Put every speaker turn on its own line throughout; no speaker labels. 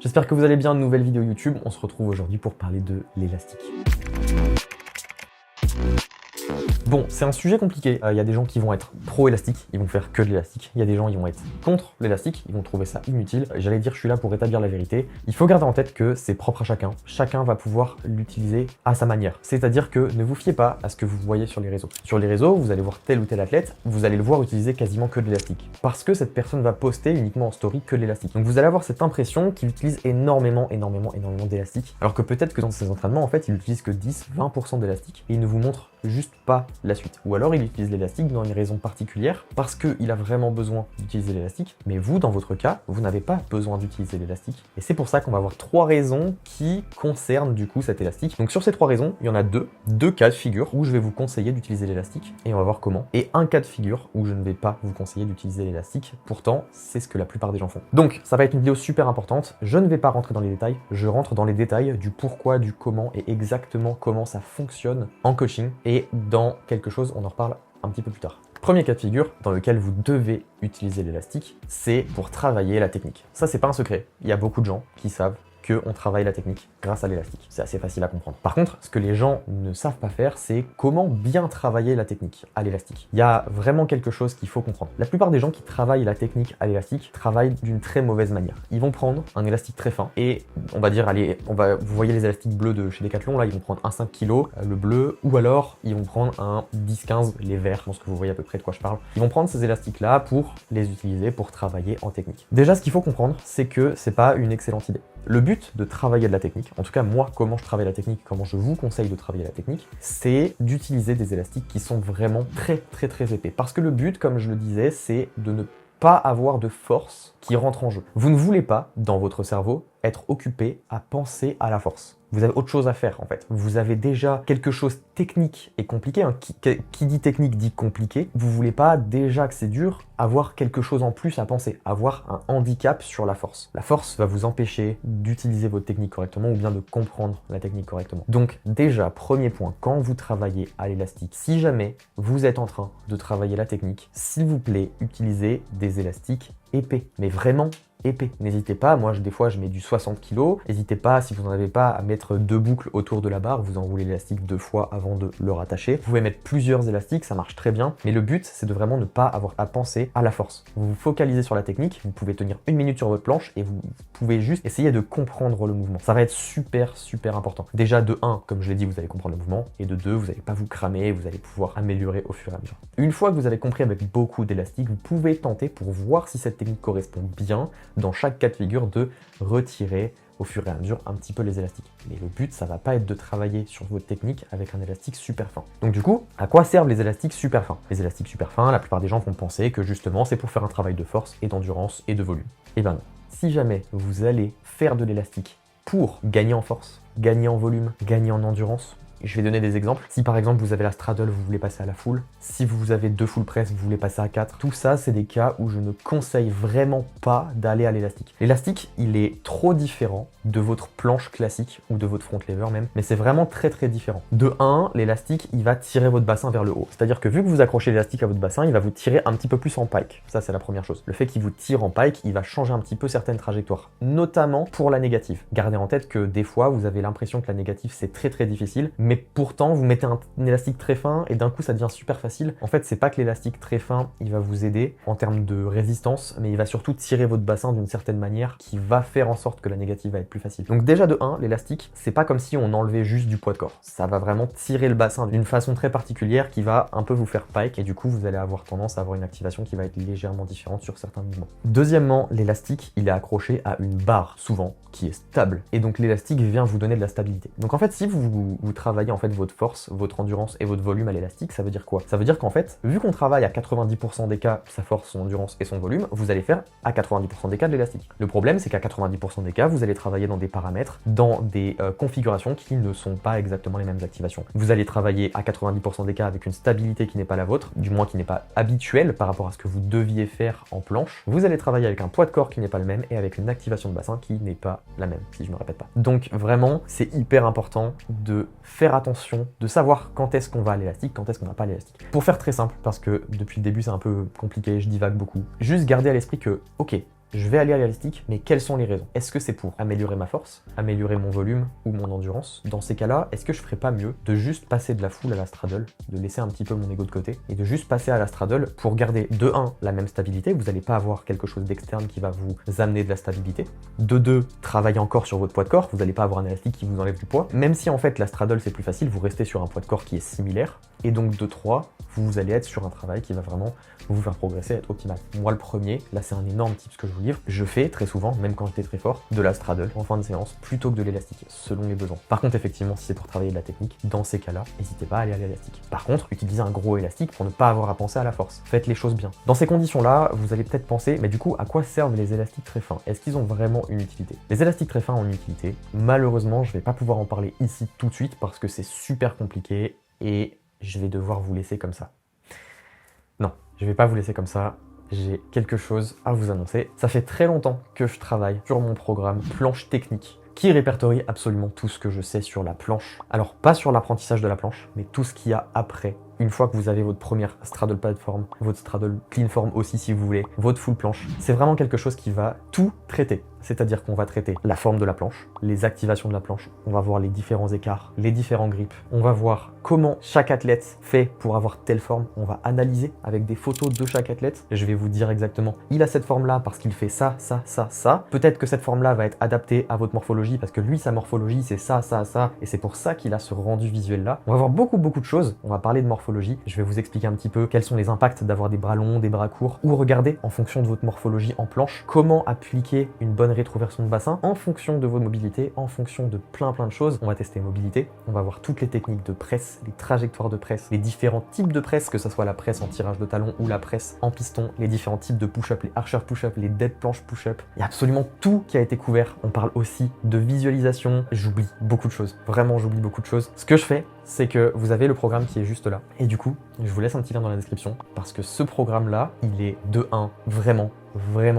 J'espère que vous allez bien, nouvelle vidéo YouTube. On se retrouve aujourd'hui pour parler de l'élastique. Bon, c'est un sujet compliqué. Il y a des gens qui vont être pro-élastique, ils vont faire que de l'élastique. Il y a des gens qui vont être contre l'élastique, ils vont trouver ça inutile. J'allais dire, je suis là pour rétablir la vérité. Il faut garder en tête que c'est propre à chacun. Chacun va pouvoir l'utiliser à sa manière. C'est-à-dire que ne vous fiez pas à ce que vous voyez sur les réseaux. Sur les réseaux, vous allez voir tel ou tel athlète, vous allez le voir utiliser quasiment que de l'élastique. Parce que cette personne va poster uniquement en story que de l'élastique. Donc vous allez avoir cette impression qu'il utilise énormément d'élastique. Alors que peut-être que dans ses entraînements, en fait, il utilise que 10-20% d'élastique et il ne vous montre juste pas la suite. Ou alors il utilise l'élastique dans une raison particulière parce qu'il a vraiment besoin d'utiliser l'élastique, mais vous, dans votre cas, vous n'avez pas besoin d'utiliser l'élastique. Et c'est pour ça qu'on va avoir 3 raisons qui concernent du coup cet élastique. Donc sur ces 3 raisons, il y en a deux cas de figure où je vais vous conseiller d'utiliser l'élastique et on va voir comment. Et un cas de figure où je ne vais pas vous conseiller d'utiliser l'élastique. Pourtant, c'est ce que la plupart des gens font. Donc ça va être une vidéo super importante. Je ne vais pas rentrer dans les détails, je rentre dans les détails du pourquoi, du comment et exactement comment ça fonctionne en coaching. Et dans quelque chose, on en reparle un petit peu plus tard. Premier cas de figure dans lequel vous devez utiliser l'élastique, c'est pour travailler la technique. Ça, c'est pas un secret. Il y a beaucoup de gens qui savent qu'on travaille la technique grâce à l'élastique. C'est assez facile à comprendre. Par contre, ce que les gens ne savent pas faire, c'est comment bien travailler la technique à l'élastique. Il y a vraiment quelque chose qu'il faut comprendre. La plupart des gens qui travaillent la technique à l'élastique travaillent d'une très mauvaise manière. Ils vont prendre un élastique très fin et on va dire, allez, vous voyez les élastiques bleus de chez Decathlon, là, ils vont prendre un 5 kg, le bleu, ou alors ils vont prendre un 10-15, les verts, je pense que vous voyez à peu près de quoi je parle. Ils vont prendre ces élastiques-là pour les utiliser pour travailler en technique. Déjà, ce qu'il faut comprendre, c'est que c'est pas une excellente idée. Le but de travailler de la technique, en tout cas moi, comment je travaille la technique, comment je vous conseille de travailler la technique, c'est d'utiliser des élastiques qui sont vraiment très épais. Parce que le but, comme je le disais, c'est de ne pas avoir de force qui rentre en jeu. Vous ne voulez pas, dans votre cerveau, être occupé à penser à la force. Vous avez autre chose à faire en fait. Vous avez déjà quelque chose technique et compliqué. Hein. Qui dit technique dit compliqué. Vous voulez pas, déjà que c'est dur, avoir quelque chose en plus à penser, avoir un handicap sur la force. La force va vous empêcher d'utiliser votre technique correctement ou bien de comprendre la technique correctement. Donc déjà, premier point, quand vous travaillez à l'élastique, si jamais vous êtes en train de travailler la technique, s'il vous plaît, utilisez des élastiques épais, mais vraiment épais. N'hésitez pas, moi des fois je mets du 60 kg, n'hésitez pas, si vous n'en avez pas, à mettre 2 boucles autour de la barre, vous enroulez l'élastique 2 fois avant de le rattacher. Vous pouvez mettre plusieurs élastiques, ça marche très bien, mais le but c'est de vraiment ne pas avoir à penser à la force. Vous vous focalisez sur la technique, vous pouvez tenir 1 minute sur votre planche et vous pouvez juste essayer de comprendre le mouvement. Ça va être super important. Déjà de 1, comme je l'ai dit, vous allez comprendre le mouvement, et de 2, vous n'allez pas vous cramer, vous allez pouvoir améliorer au fur et à mesure. Une fois que vous avez compris avec beaucoup d'élastiques, vous pouvez tenter pour voir si cette technique correspond bien dans chaque cas de figure de retirer au fur et à mesure un petit peu les élastiques. Mais le but, ça va pas être de travailler sur votre technique avec un élastique super fin. Donc du coup, à quoi servent les élastiques super fins? Les élastiques super fins, la plupart des gens vont penser que justement, c'est pour faire un travail de force et d'endurance et de volume. Eh ben non. Si jamais vous allez faire de l'élastique pour gagner en force, gagner en volume, gagner en endurance, je vais donner des exemples. Si par exemple vous avez la straddle, vous voulez passer à la full. Si vous avez 2 full press, vous voulez passer à 4. Tout ça, c'est des cas où je ne conseille vraiment pas d'aller à l'élastique. L'élastique, il est trop différent de votre planche classique ou de votre front lever même. Mais c'est vraiment très différent. De 1, l'élastique, il va tirer votre bassin vers le haut. C'est-à-dire que vu que vous accrochez l'élastique à votre bassin, il va vous tirer un petit peu plus en pike. Ça, c'est la première chose. Le fait qu'il vous tire en pike, il va changer un petit peu certaines trajectoires. Notamment pour la négative. Gardez en tête que des fois, vous avez l'impression que la négative, c'est très difficile. Mais pourtant, vous mettez un élastique très fin et d'un coup, ça devient super facile. En fait, c'est pas que l'élastique très fin, il va vous aider en termes de résistance, mais il va surtout tirer votre bassin d'une certaine manière qui va faire en sorte que la négative va être plus facile. Donc déjà de 1, l'élastique, c'est pas comme si on enlevait juste du poids de corps. Ça va vraiment tirer le bassin d'une façon très particulière qui va un peu vous faire pike et du coup, vous allez avoir tendance à avoir une activation qui va être légèrement différente sur certains mouvements. Deuxièmement, l'élastique, il est accroché à une barre, souvent, qui est stable. Et donc l'élastique vient vous donner de la stabilité. Donc en fait, si vous travaillez en fait votre force, votre endurance et votre volume à l'élastique, ça veut dire quoi? Ça veut dire qu'en fait, vu qu'on travaille à 90% des cas sa force, son endurance et son volume, vous allez faire à 90% des cas de l'élastique. Le problème, c'est qu'à 90% des cas, vous allez travailler dans des paramètres, dans des configurations qui ne sont pas exactement les mêmes activations. Vous allez travailler à 90% des cas avec une stabilité qui n'est pas la vôtre, du moins qui n'est pas habituelle par rapport à ce que vous deviez faire en planche. Vous allez travailler avec un poids de corps qui n'est pas le même et avec une activation de bassin qui n'est pas la même, si je me répète pas. Donc vraiment, c'est hyper important de faire attention, de savoir quand est-ce qu'on va à l'élastique, quand est-ce qu'on va pas à l'élastique. Pour faire très simple, parce que depuis le début c'est un peu compliqué, je divague beaucoup, juste garder à l'esprit que, ok, Je vais aller à l'élastique, mais quelles sont les raisons? Est-ce que c'est pour améliorer ma force, améliorer mon volume ou mon endurance? Dans ces cas-là, est-ce que je ferais pas mieux de juste passer de la full à la straddle, de laisser un petit peu mon ego de côté et de juste passer à la straddle pour garder de 1 la même stabilité, vous n'allez pas avoir quelque chose d'externe qui va vous amener de la stabilité. De 2, travailler encore sur votre poids de corps, vous n'allez pas avoir un élastique qui vous enlève du poids. Même si en fait la straddle c'est plus facile, vous restez sur un poids de corps qui est similaire. Et donc de 3, vous allez être sur un travail qui va vraiment vous faire progresser, être optimal. Moi le premier, là c'est un énorme tip que je vous livre, je fais très souvent, même quand j'étais très fort, de la straddle en fin de séance plutôt que de l'élastique, selon les besoins. Par contre effectivement, si c'est pour travailler de la technique, dans ces cas-là, n'hésitez pas à aller à l'élastique. Par contre, utilisez un gros élastique pour ne pas avoir à penser à la force. Faites les choses bien. Dans ces conditions-là, vous allez peut-être penser, mais du coup, à quoi servent les élastiques très fins? Est-ce qu'ils ont vraiment une utilité? Les élastiques très fins ont une utilité. Malheureusement, je vais pas pouvoir en parler ici tout de suite parce que c'est super compliqué et je vais devoir vous laisser comme ça. Non, je vais pas vous laisser comme ça. J'ai quelque chose à vous annoncer. Ça fait très longtemps que je travaille sur mon programme planche technique qui répertorie absolument tout ce que je sais sur la planche. Alors pas sur l'apprentissage de la planche, mais tout ce qu'il y a après. Une fois que vous avez votre première straddle platform, votre straddle clean form aussi si vous voulez, votre full planche, c'est vraiment quelque chose qui va tout traiter. C'est-à-dire qu'on va traiter la forme de la planche, les activations de la planche, on va voir les différents écarts, les différents grips, on va voir comment chaque athlète fait pour avoir telle forme, on va analyser avec des photos de chaque athlète, je vais vous dire exactement, il a cette forme-là parce qu'il fait ça, ça, ça, ça, peut-être que cette forme-là va être adaptée à votre morphologie parce que lui, sa morphologie, c'est ça, ça, ça, et c'est pour ça qu'il a ce rendu visuel-là. On va voir beaucoup de choses, on va parler de morphologie, je vais vous expliquer un petit peu quels sont les impacts d'avoir des bras longs, des bras courts, ou regarder en fonction de votre morphologie en planche, comment appliquer une bonne rétroversion de bassin en fonction de vos mobilités, en fonction de plein de choses. On va tester mobilité, on va voir toutes les techniques de presse, les trajectoires de presse, les différents types de presse, que ce soit la presse en tirage de talon ou la presse en piston, les différents types de push-up, les archer push-up, les dead planche push-up. Il y a absolument tout qui a été couvert. On parle aussi de visualisation. J'oublie beaucoup de choses. Vraiment, j'oublie beaucoup de choses. Ce que je fais, c'est que vous avez le programme qui est juste là. Et du coup, je vous laisse un petit lien dans la description parce que ce programme-là, il est de 1 vraiment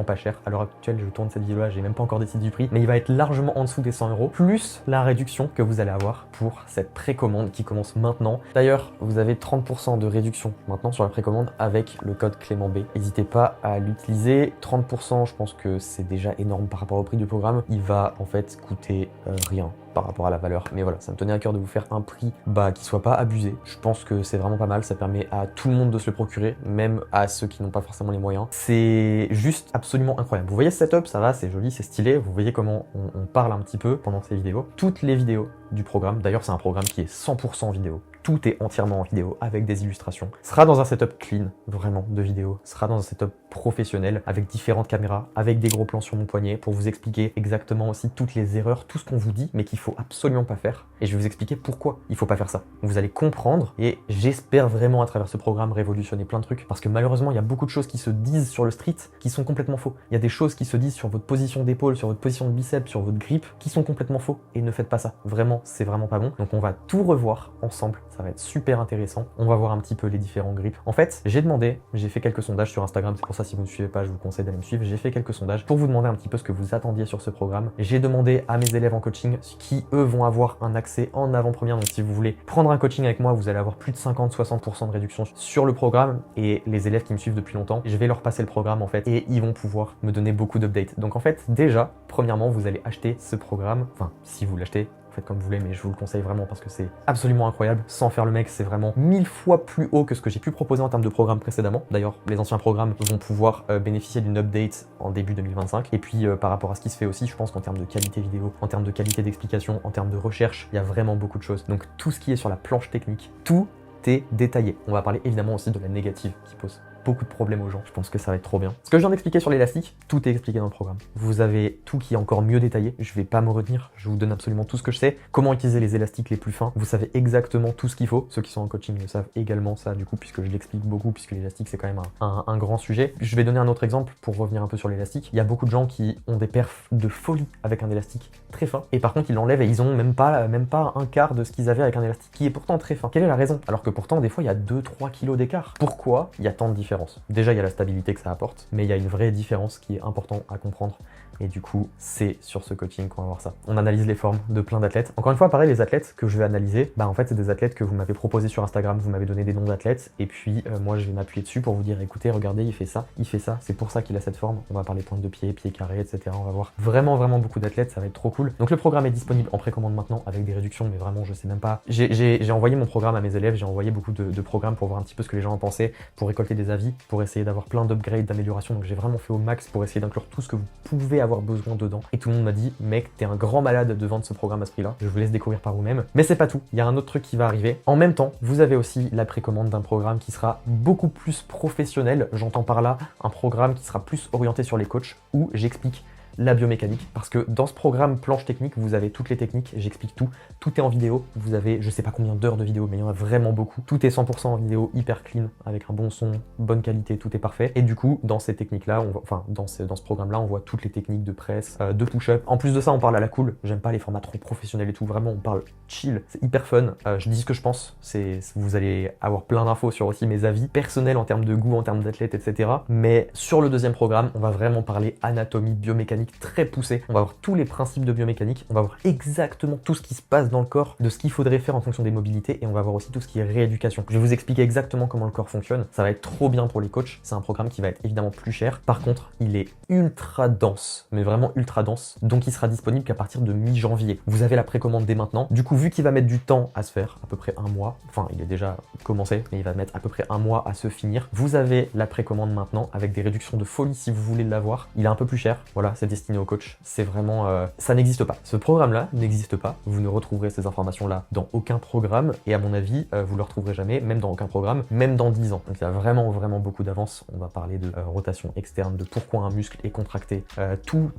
pas cher. À l'heure actuelle, je tourne cette vidéo-là, j'ai même pas encore décidé du prix, mais il va être largement en dessous des 100 €, plus la réduction que vous allez avoir pour cette précommande qui commence maintenant. D'ailleurs, vous avez 30% de réduction maintenant sur la précommande avec le code Clément B. N'hésitez pas à l'utiliser. 30%, je pense que c'est déjà énorme par rapport au prix du programme. Il va en fait coûter rien par rapport à la valeur. Mais voilà, ça me tenait à cœur de vous faire un prix qui soit pas abusé. Je pense que c'est vraiment pas mal. Ça permet à tout le monde de se le procurer, même à ceux qui n'ont pas forcément les moyens. C'est juste absolument incroyable. Vous voyez ce setup, ça va, c'est joli, c'est stylé. Vous voyez comment on parle un petit peu pendant ces vidéos. Toutes les vidéos du programme, d'ailleurs c'est un programme qui est 100% vidéo. Tout est entièrement en vidéo avec des illustrations. Sera dans un setup clean, vraiment, de vidéo. Sera dans un setup professionnel avec différentes caméras, avec des gros plans sur mon poignet pour vous expliquer exactement aussi toutes les erreurs, tout ce qu'on vous dit, mais qu'il faut absolument pas faire. Et je vais vous expliquer pourquoi il faut pas faire ça. Vous allez comprendre et j'espère vraiment à travers ce programme révolutionner plein de trucs parce que malheureusement, il y a beaucoup de choses qui se disent sur le street qui sont complètement faux. Il y a des choses qui se disent sur votre position d'épaule, sur votre position de biceps, sur votre grip qui sont complètement faux et ne faites pas ça. Vraiment, c'est vraiment pas bon. Donc on va tout revoir ensemble. Ça va être super intéressant. On va voir un petit peu les différents grips. En fait, j'ai fait quelques sondages sur Instagram. C'est pour ça, si vous ne me suivez pas, je vous conseille d'aller me suivre. J'ai fait quelques sondages pour vous demander un petit peu ce que vous attendiez sur ce programme. J'ai demandé à mes élèves en coaching qui, eux, vont avoir un accès en avant-première. Donc, si vous voulez prendre un coaching avec moi, vous allez avoir plus de 50-60% de réduction sur le programme. Et les élèves qui me suivent depuis longtemps, je vais leur passer le programme, en fait, et ils vont pouvoir me donner beaucoup d'updates. Donc, en fait, déjà, premièrement, vous allez acheter ce programme. Enfin, si vous l'achetez, faites comme vous voulez, mais je vous le conseille vraiment parce que c'est absolument incroyable. Sans faire le mec, c'est vraiment 1000 fois plus haut que ce que j'ai pu proposer en termes de programme précédemment. D'ailleurs, les anciens programmes vont pouvoir bénéficier d'une update en début 2025. Et puis, par rapport à ce qui se fait aussi, je pense qu'en termes de qualité vidéo, en termes de qualité d'explication, en termes de recherche, il y a vraiment beaucoup de choses. Donc, tout ce qui est sur la planche technique, tout est détaillé. On va parler évidemment aussi de la négative qui pose beaucoup de problèmes aux gens. Je pense que ça va être trop bien. Ce que je viens d'expliquer sur l'élastique, tout est expliqué dans le programme. Vous avez tout qui est encore mieux détaillé. Je vais pas me retenir. Je vous donne absolument tout ce que je sais. Comment utiliser les élastiques les plus fins. Vous savez exactement tout ce qu'il faut. Ceux qui sont en coaching le savent également ça, du coup, puisque je l'explique beaucoup, puisque l'élastique, c'est quand même un grand sujet. Je vais donner un autre exemple pour revenir un peu sur l'élastique. Il y a beaucoup de gens qui ont des perfs de folie avec un élastique très fin. Et par contre, ils l'enlèvent et ils ont même pas un quart de ce qu'ils avaient avec un élastique qui est pourtant très fin. Quelle est la raison? Alors que pourtant, des fois, il y a 2-3 kilos d'écart. Pourquoi il y a tant de différence? Déjà, il y a la stabilité que ça apporte, mais il y a une vraie différence qui est importante à comprendre Et du coup, c'est sur ce coaching qu'on va voir ça. On analyse les formes de plein d'athlètes. Encore une fois, pareil, les athlètes que je vais analyser, en fait, c'est des athlètes que vous m'avez proposé sur Instagram, vous m'avez donné des noms d'athlètes, et puis moi, je vais m'appuyer dessus pour vous dire, écoutez, regardez, il fait ça, c'est pour ça qu'il a cette forme. On va parler pointe de pied, pied carré, etc. On va voir vraiment beaucoup d'athlètes, ça va être trop cool. Donc le programme est disponible en précommande maintenant avec des réductions, mais vraiment, je sais même pas. J'ai envoyé mon programme à mes élèves, j'ai envoyé beaucoup de programmes pour voir un petit peu ce que les gens en pensaient, pour récolter des avis, pour essayer d'avoir plein d'upgrades, d'améliorations. Donc j'ai vraiment fait au max pour essayer d'inclure tout ce que vous pouvez avoir besoin dedans. Et tout le monde m'a dit, mec, t'es un grand malade de vendre ce programme à ce prix-là. Je vous laisse découvrir par vous-même. Mais c'est pas tout. Il y a un autre truc qui va arriver. En même temps, vous avez aussi la précommande d'un programme qui sera beaucoup plus professionnel. J'entends par là un programme qui sera plus orienté sur les coachs où j'explique la biomécanique, parce que dans ce programme planche technique, vous avez toutes les techniques, j'explique tout, tout est en vidéo, vous avez je sais pas combien d'heures de vidéo, mais il y en a vraiment beaucoup, tout est 100% en vidéo, hyper clean, avec un bon son, bonne qualité, tout est parfait, et du coup, dans ces techniques-là, dans ce programme-là, on voit toutes les techniques de presse, de push-up, en plus de ça, on parle à la cool, j'aime pas les formats trop professionnels et tout, vraiment, on parle chill, c'est hyper fun, je dis ce que je pense, vous allez avoir plein d'infos sur aussi mes avis personnels en termes de goût, en termes d'athlète, etc., mais sur le deuxième programme, on va vraiment parler anatomie, biomécanique, très poussé. On va voir tous les principes de biomécanique, on va voir exactement tout ce qui se passe dans le corps, de ce qu'il faudrait faire en fonction des mobilités, et on va voir aussi tout ce qui est rééducation. Je vais vous expliquer exactement comment le corps fonctionne, ça va être trop bien pour les coachs, c'est un programme qui va être évidemment plus cher. Par contre, il est ultra dense, mais vraiment ultra dense, donc il sera disponible qu'à partir de mi-janvier. Vous avez la précommande dès maintenant. Du coup, vu qu'il va mettre du temps à se faire, à peu près un mois, enfin il est déjà commencé, mais il va mettre à peu près un mois à se finir, vous avez la précommande maintenant avec des réductions de folie si vous voulez l'avoir. Il est un peu plus cher, voilà, c'est destiné aux coachs. C'est vraiment... ça n'existe pas. Ce programme-là n'existe pas. Vous ne retrouverez ces informations-là dans aucun programme, et à mon avis, vous ne le retrouverez jamais, même dans aucun programme, même dans 10 ans. Donc il y a vraiment beaucoup d'avance. On va parler de rotation externe, de pourquoi un muscle est contracté, tous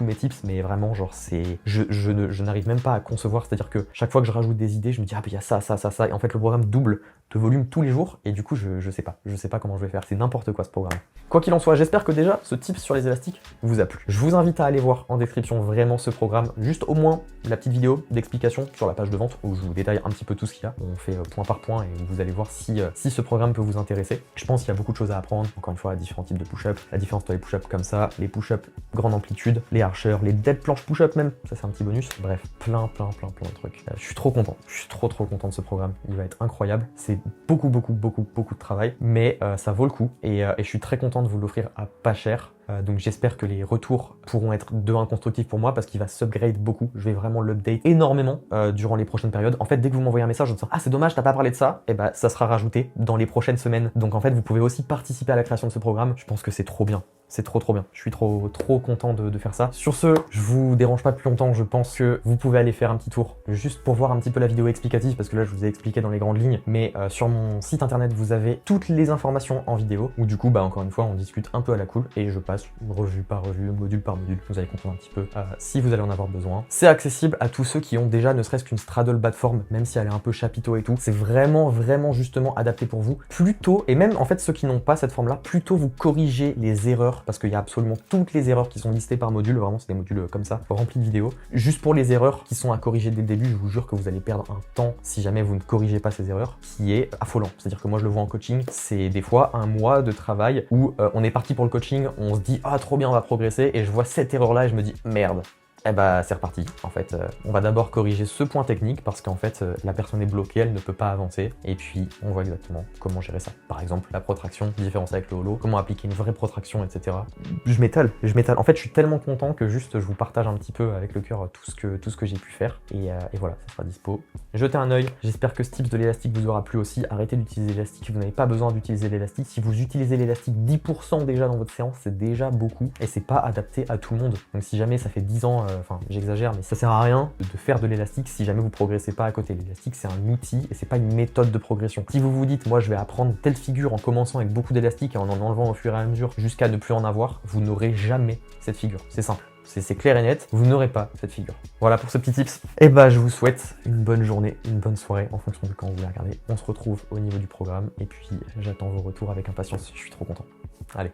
mes tips, mais vraiment, genre, c'est... Je n'arrive même pas à concevoir, c'est-à-dire que chaque fois que je rajoute des idées, je me dis, ah, il y a ça, et en fait, le programme double de volume tous les jours, et du coup, je sais pas comment je vais faire. C'est n'importe quoi, ce programme. Quoi qu'il en soit, j'espère que déjà, ce tips sur les élastiques vous a plu. Je vous invite à aller voir en description vraiment ce programme, juste au moins la petite vidéo d'explication sur la page de vente où je vous détaille un petit peu tout ce qu'il y a. On fait point par point et vous allez voir si ce programme peut vous intéresser. Je pense qu'il y a beaucoup de choses à apprendre. Encore une fois, différents types de push-up, la différence entre les push-up comme ça, les push-up grande amplitude, les archers, les dead planche push-up même, ça c'est un petit bonus. Bref, plein de trucs. Je suis trop content, je suis trop content de ce programme. Il va être incroyable. C'est beaucoup de travail, mais ça vaut le coup et je suis très content de vous l'offrir à pas cher. Donc j'espère que les retours pourront être de 1 constructifs pour moi parce qu'il va s'upgrade beaucoup. Je vais vraiment l'update énormément durant les prochaines périodes. En fait, dès que vous m'envoyez un message en disant « Ah, c'est dommage, t'as pas parlé de ça », et bah ça sera rajouté dans les prochaines semaines. Donc en fait, vous pouvez aussi participer à la création de ce programme. Je pense que c'est trop bien. C'est trop bien. Je suis trop content de faire ça. Sur ce, je vous dérange pas plus longtemps. Je pense que vous pouvez aller faire un petit tour juste pour voir un petit peu la vidéo explicative parce que là, je vous ai expliqué dans les grandes lignes. Mais sur mon site internet, vous avez toutes les informations en vidéo où du coup, bah encore une fois, on discute un peu à la cool et je passe revue par revue, module par module. Vous allez comprendre un petit peu si vous allez en avoir besoin. C'est accessible à tous ceux qui ont déjà ne serait-ce qu'une straddle bas de forme, même si elle est un peu chapiteau et tout. C'est vraiment justement adapté pour vous. Plutôt, et même en fait ceux qui n'ont pas cette forme-là, plutôt vous corrigez les erreurs parce qu'il y a absolument toutes les erreurs qui sont listées par module. Vraiment, c'est des modules comme ça, remplis de vidéos. Juste pour les erreurs qui sont à corriger dès le début, je vous jure que vous allez perdre un temps si jamais vous ne corrigez pas ces erreurs, qui est affolant. C'est-à-dire que moi, je le vois en coaching, c'est des fois un mois de travail où on est parti pour le coaching, on se dit « Ah, trop bien, on va progresser » et je vois cette erreur-là et je me dis « Merde ». Eh bah c'est reparti. En fait, on va d'abord corriger ce point technique parce qu'en fait, la personne est bloquée, elle ne peut pas avancer. Et puis, on voit exactement comment gérer ça. Par exemple, la protraction, différence avec le holo, comment appliquer une vraie protraction, etc. Je m'étale. En fait, je suis tellement content que juste, je vous partage un petit peu avec le cœur tout ce que j'ai pu faire. Et voilà, ça sera dispo. Jetez un œil. J'espère que ce tips de l'élastique vous aura plu aussi. Arrêtez d'utiliser l'élastique. Vous n'avez pas besoin d'utiliser l'élastique. Si vous utilisez l'élastique 10% déjà dans votre séance, c'est déjà beaucoup. Et c'est pas adapté à tout le monde. Donc si jamais ça fait 10 ans, enfin j'exagère, mais ça sert à rien de faire de l'élastique si jamais vous progressez pas à côté. L'élastique c'est un outil et c'est pas une méthode de progression. Si vous vous dites moi je vais apprendre telle figure en commençant avec beaucoup d'élastique et en enlevant au fur et à mesure jusqu'à ne plus en avoir, vous n'aurez jamais cette figure. C'est simple. C'est clair et net, vous n'aurez pas cette figure. Voilà pour ce petit tips. Et bah je vous souhaite une bonne journée, une bonne soirée en fonction de quand vous la regardez. On se retrouve au niveau du programme et puis j'attends vos retours avec impatience, je suis trop content. Allez.